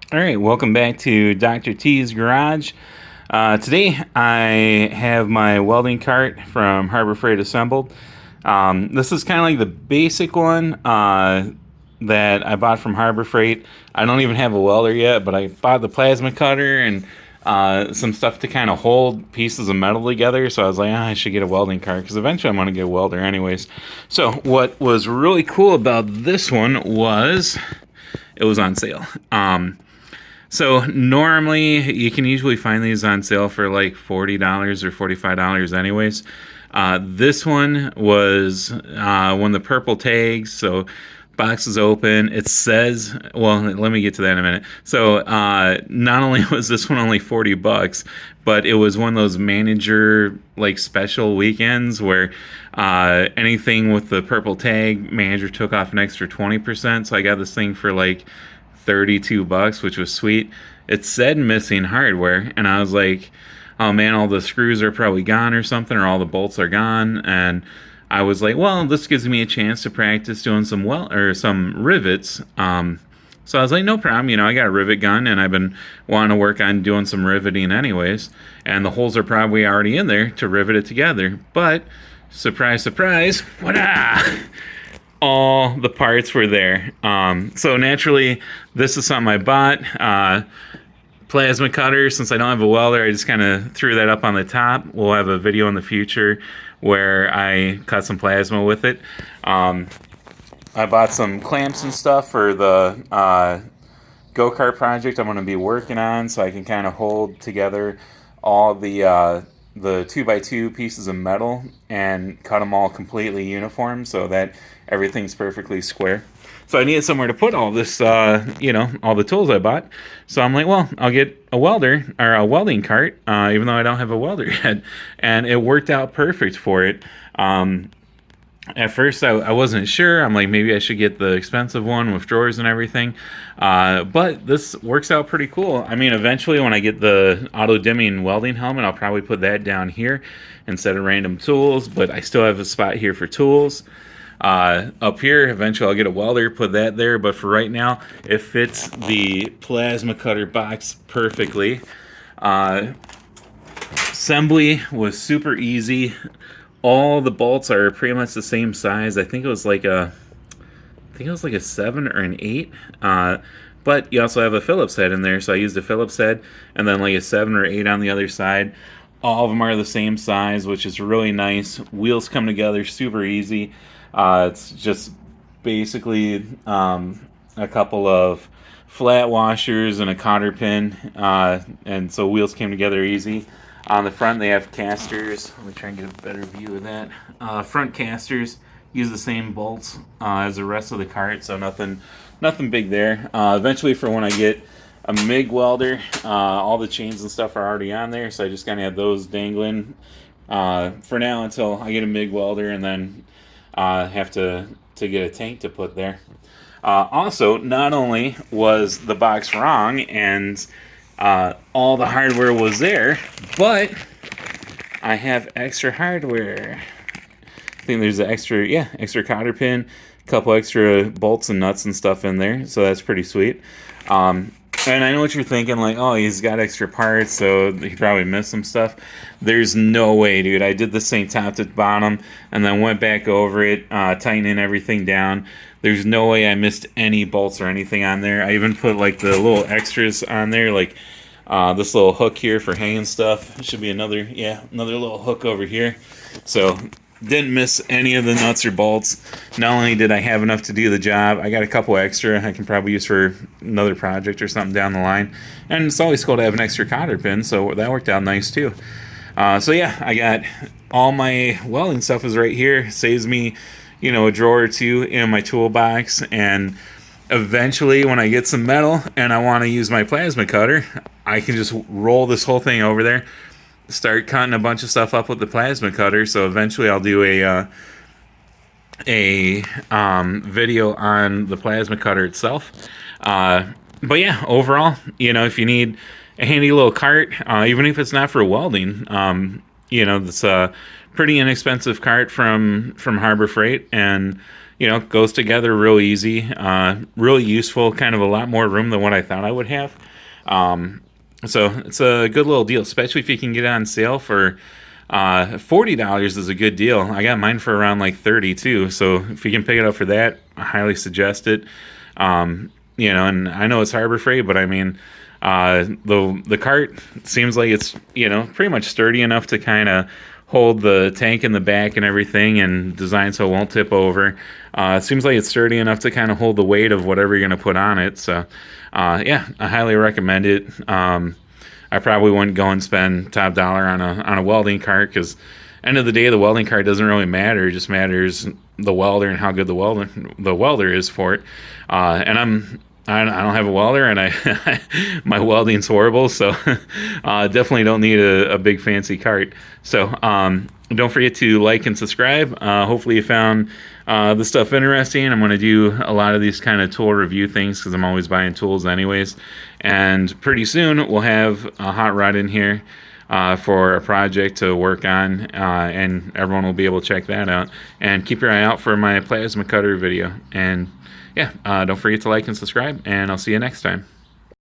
All right, welcome back to Dr. T's Garage. Today I have my welding cart from Harbor Freight assembled. This is kind of like the basic one that I bought from Harbor Freight. I don't even have a welder yet, but I bought the plasma cutter and some stuff to kind of hold pieces of metal together. So I was like, I should get a welding cart because eventually I'm going to get a welder anyways. So what was really cool about this one was it was on sale. So normally you can usually find these on sale for like $40 or $45 anyways. This one was one of the purple tags, so box is open. It says, well, let me get to that in a minute. So not only was this one only $40, but it was one of those manager like special weekends where anything with the purple tag, manager took off an extra 20%. So I got this thing for like $32, which was sweet. It said missing hardware, and I was like, oh man, all the screws are probably gone or something, or all the bolts are gone. And I was like, well, this gives me a chance to practice doing some rivets. So I was like, no problem. I got a rivet gun, and I've been wanting to work on doing some riveting anyways. And the holes are probably already in there to rivet it together. But surprise, surprise, what-ah! All the parts were there. So naturally, this is something I bought. Plasma cutter, since I don't have a welder, I just kind of threw that up on the top. We'll have a video in the future where I cut some plasma with it. I bought some clamps and stuff for the go-kart project I'm going to be working on, so I can kind of hold together all the 2x2 pieces of metal and cut them all completely uniform so that everything's perfectly square. So I needed somewhere to put all this, all the tools I bought. So I'm like, well, I'll get a welder or a welding cart, even though I don't have a welder yet. And it worked out perfect for it. At first, I wasn't sure. I'm like, maybe I should get the expensive one with drawers and everything. But this works out pretty cool. I mean, eventually, when I get the auto-dimming welding helmet, I'll probably put that down here instead of random tools. But I still have a spot here for tools. Up here, eventually I'll get a welder, put that there. But for right now, it fits the plasma cutter box perfectly. Assembly was super easy. All the bolts are pretty much the same size. I think it was like a 7 or an 8. But you also have a Phillips head in there, so I used a Phillips head and then like a 7 or 8 on the other side. All of them are the same size, which is really nice. Wheels come together super easy. It's just basically a couple of flat washers and a cotter pin, and so wheels came together easy. On the front, they have casters. Let me try and get a better view of that. Front casters use the same bolts as the rest of the cart, so nothing big there. Eventually, for when I get a MIG welder, all the chains and stuff are already on there, so I just kind of have those dangling for now until I get a MIG welder, and then have to get a tank to put there. Also, not only was the box wrong and all the hardware was there, but I have extra hardware. I think there's an extra cotter pin, a couple extra bolts and nuts and stuff in there, so that's pretty sweet. And I know what you're thinking, like, oh, he's got extra parts, so he probably missed some stuff. There's no way, dude. I did this thing top to bottom, and then went back over it, tightening everything down. There's no way I missed any bolts or anything on there. I even put, like, the little extras on there, like this little hook here for hanging stuff. Should be another little hook over here. So didn't miss any of the nuts or bolts. Not only did I have enough to do the job, I got a couple extra I can probably use for another project or something down the line. And it's always cool to have an extra cotter pin, so that worked out nice too. So yeah, I got all my welding stuff is right here. Saves me, a drawer or two in my toolbox. And eventually, when I get some metal and I want to use my plasma cutter, I can just roll this whole thing over there, start cutting a bunch of stuff up with the plasma cutter. So eventually I'll do a video on the plasma cutter itself. But yeah, overall, if you need a handy little cart, even if it's not for welding, it's a pretty inexpensive cart from Harbor Freight, and goes together real easy, really useful, kind of a lot more room than what I thought I would have. So it's a good little deal, especially if you can get it on sale for $40 is a good deal. I got mine for around like 32. So if you can pick it up for that, I highly suggest it. And I know it's Harbor Freight, but I mean, the cart seems like it's pretty much sturdy enough to kind of hold the tank in the back and everything, and designed so it won't tip over. It seems like it's sturdy enough to kind of hold the weight of whatever you're going to put on it. So, yeah, I highly recommend it. I probably wouldn't go and spend top dollar on a welding cart, because end of the day, the welding cart doesn't really matter. It just matters the welder and how good the welder is for it. And I don't have a welder, and my welding's horrible, so definitely don't need a big fancy cart. So don't forget to like and subscribe. Hopefully you found this stuff interesting. I'm going to do a lot of these kind of tool review things because I'm always buying tools anyways. And pretty soon we'll have a hot rod in here for a project to work on, and everyone will be able to check that out. And keep your eye out for my plasma cutter video. And yeah, don't forget to like and subscribe, and I'll see you next time.